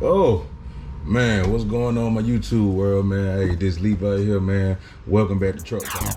Oh, man, what's going on in my YouTube world, man? Hey, this Leap out here, man. Welcome back to Truck Talk.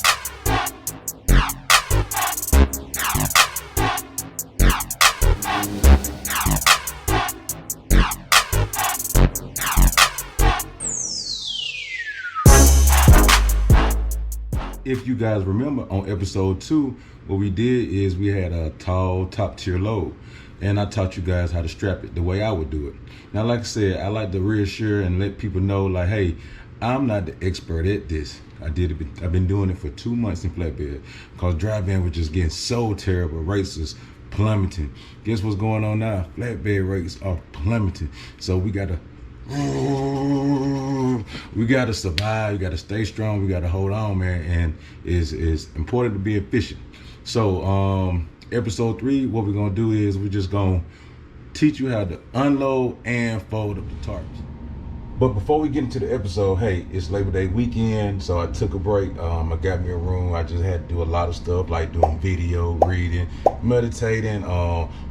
If you guys remember on episode 2, what we did is we had a tall top tier load, and I taught you guys how to strap it the way I would do it. Now, like I said, I like to reassure and let people know, like, hey, I'm not the expert at this. I've been doing it for 2 months in flatbed because dry van was just getting so terrible. Rates is plummeting. Guess what's going on now? Flatbed rates are plummeting. So we gotta survive. We gotta stay strong. We gotta hold on, man. And it's important to be efficient. So episode 3, what we're gonna do is we're just gonna teach you how to unload and fold up the tarps. But before we get into the episode, hey, it's Labor Day weekend, so I took a break. I got me a room. I just had to do a lot of stuff like doing video, reading, meditating,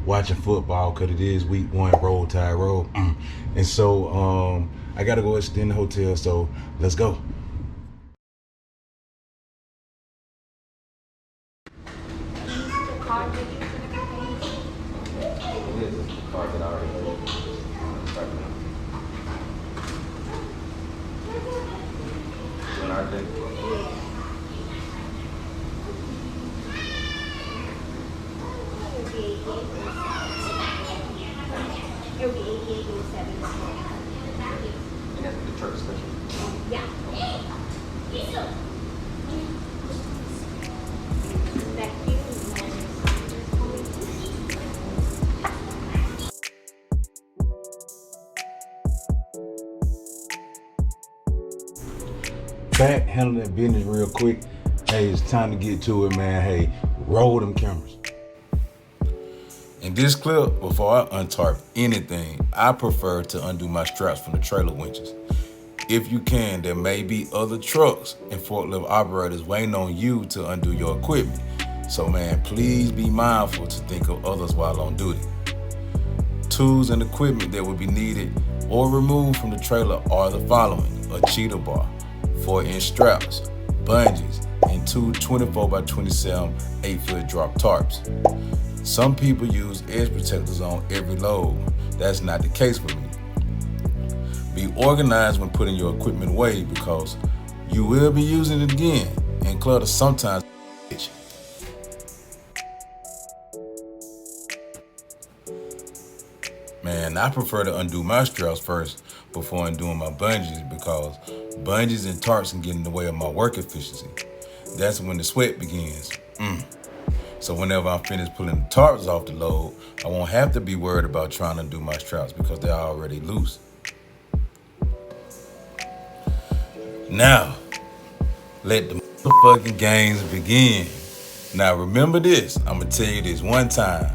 watching football, because it is week 1, roll tide roll. And so I got to go extend the hotel, so let's go. Back handling that business real quick. Hey, it's time to get to it, man. Hey, roll them cameras. In this clip, before I untarp anything, I prefer to undo my straps from the trailer winches. If you can, there may be other trucks and forklift operators waiting on you to undo your equipment. So man, please be mindful to think of others while on duty. Tools and equipment that would be needed or removed from the trailer are the following: a cheetah bar, 4-inch straps, bungees, and 2 24x27 8-foot drop tarps. Some people use edge protectors on every load. That's not the case for me. Be organized when putting your equipment away because you will be using it again, and clutter sometimes. Man, I prefer to undo my straps first before undoing my bungees because bungees and tarps can get in the way of my work efficiency. That's when the sweat begins. So whenever I'm finished pulling the tarps off the load, I won't have to be worried about trying to undo my straps because they're already loose. Now, let the motherfucking games begin. Now remember this, I'm gonna tell you this one time.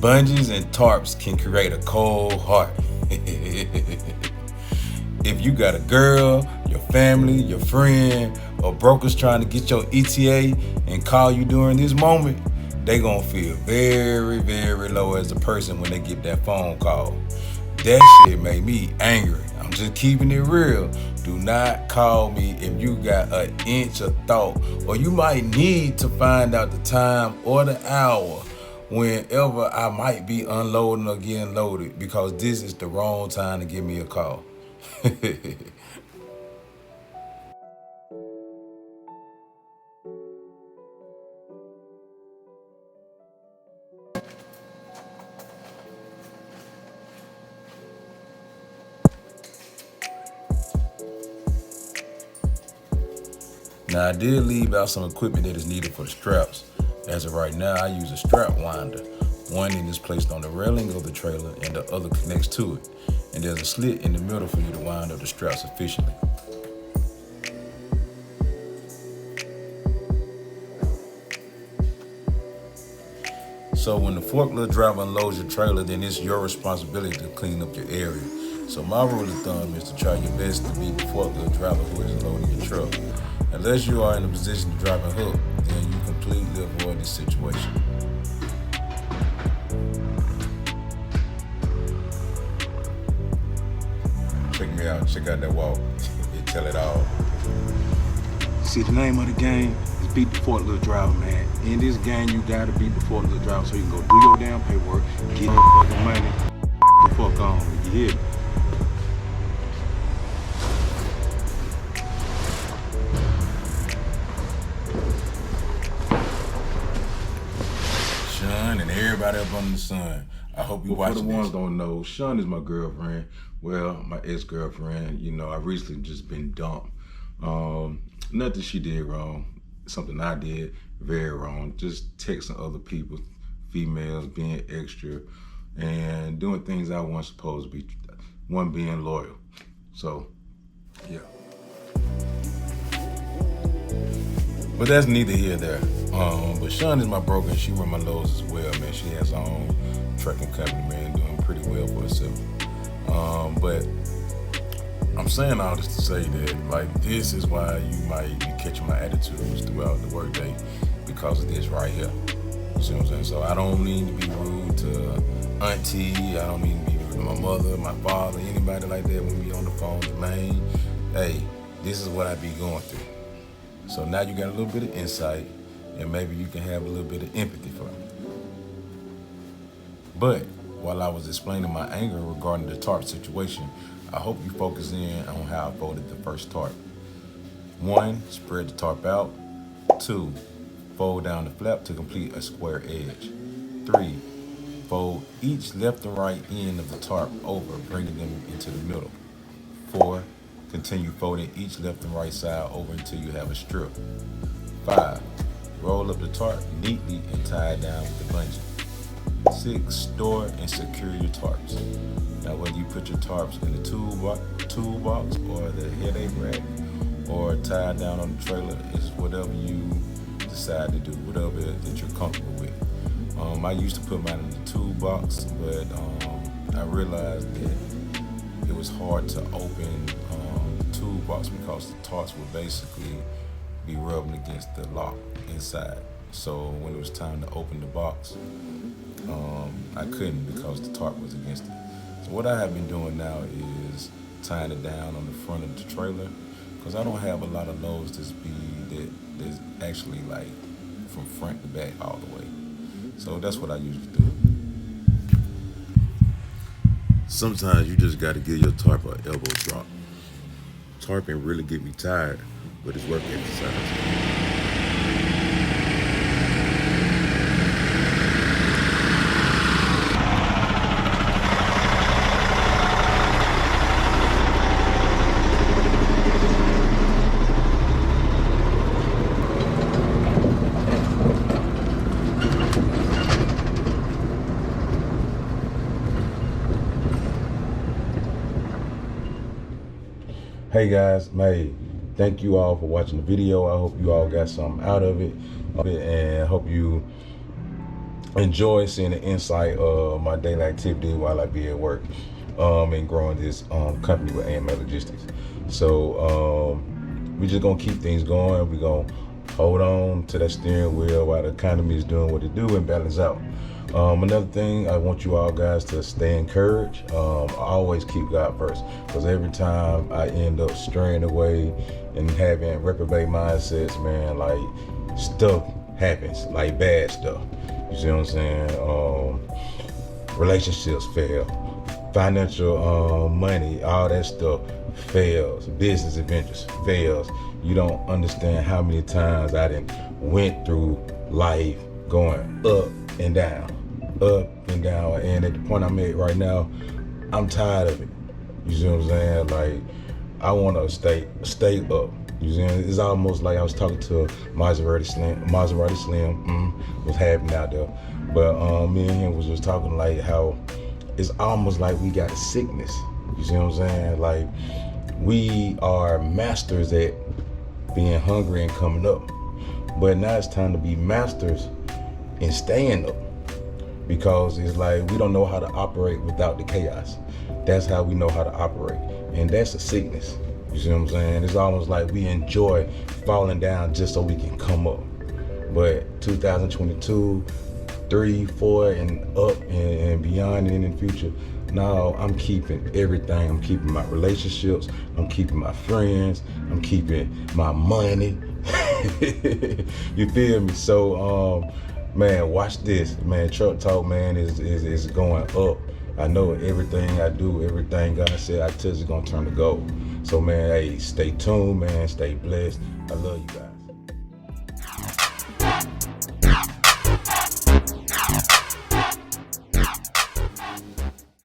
Bungees and tarps can create a cold heart. If you got a girl, your family, your friend, or brokers trying to get your ETA and call you during this moment, they gonna feel very, very low as a person when they get that phone call. That shit made me angry. I'm just keeping it real. Do not call me if you got an inch of thought, or you might need to find out the time or the hour whenever I might be unloading or getting loaded, because this is the wrong time to give me a call. Now I did leave out some equipment that is needed for the straps. As of right now, I use a strap winder. One end is placed on the railing of the trailer and the other connects to it. And there's a slit in the middle for you to wind up the straps efficiently. So when the forklift driver unloads your trailer, then it's your responsibility to clean up your area. So my rule of thumb is to try your best to beat the forklift driver who is loading your truck. Unless you are in a position to drive a hook, then you completely avoid this situation. me out. Check out that walk. It tell it all. See, the name of the game is beat the forklift driver, man. In this game, you gotta beat the forklift driver so you can go do your damn paperwork, get your fucking money, the fuck on. You hear me? Sean and everybody up under the sun. I hope you watching this. For the ones don't know, Sean is my girlfriend. Well, my ex-girlfriend. You know, I recently just been dumped. Nothing she did wrong. Something I did very wrong. Just texting other people, females, being extra, and doing things I wasn't supposed to be. One being loyal. So, yeah. But that's neither here nor there. But Sean is my broker and she run my loads as well, man. She has her own trucking company, man, doing pretty well for herself. But I'm saying all this to say that, like, this is why you might be catching my attitudes throughout the workday, because of this right here. You see what I'm saying? So I don't mean to be rude to auntie. I don't mean to be rude to my mother, my father, anybody like that when we on the phone. Man, hey, this is what I be going through. So now you got a little bit of insight, and maybe you can have a little bit of empathy for me. But while I was explaining my anger regarding the TARP situation, I hope you focus in on how I folded the first tarp. 1, spread the tarp out. 2, fold down the flap to complete a square edge. 3, fold each left and right end of the tarp over, bringing them into the middle. 4, continue folding each left and right side over until you have a strip. 5, roll up the tarp neatly and tie it down with the bungee. 6, store and secure your tarps. Now, whether you put your tarps in the toolbox or the headache rack or tied down on the trailer, is whatever you decide to do, whatever that you're comfortable with. I used to put mine in the toolbox, but I realized that it was hard to open the toolbox because the tarps would basically be rubbing against the lock inside. So when it was time to open the box, I couldn't because the tarp was against it. So what I have been doing now is tying it down on the front of the trailer, because I don't have a lot of loads that's actually like from front to back all the way. So that's what I usually do. Sometimes you just got to give your tarp an elbow drop. Tarping really get me tired, but it's work exercise. Hey guys, thank you all for watching the video. I hope you all got something out of it, and hope you enjoy seeing the insight of my daily activity while I be at work and growing this company with AMA Logistics. So we just gonna keep things going. We're gonna hold on to that steering wheel while the economy is doing what it do and balance out. Another thing, I want you all guys to stay encouraged. I always keep God first, because every time I end up straying away and having reprobate mindsets, man, like, stuff happens, like bad stuff. You see what I'm saying? Relationships fail, financial money, all that stuff fails. Business adventures fails. You don't understand how many times I done went through life going up and down, and at the point I'm at right now, I'm tired of it. You see what I'm saying? Like, I want to stay up. You see, it's almost like I was talking to Maserati Slim, was happening out there, but me and him was just talking like how it's almost like we got a sickness. You see what I'm saying? Like, we are masters at being hungry and coming up, but now it's time to be masters in staying up, because it's like we don't know how to operate without the chaos. That's how we know how to operate, and that's a sickness. You see what I'm saying? It's almost like we enjoy falling down just so we can come up. But 2022, 3, 4, and up and beyond and in the future, No, I'm keeping everything. I'm keeping my relationships. I'm keeping my friends. I'm keeping my money. You feel me? So, man, watch this. Man, Truck Talk, man, is going up. I know everything I do, everything God said I touch is gonna turn to gold. So, man, hey, stay tuned, man. Stay blessed. I love you guys.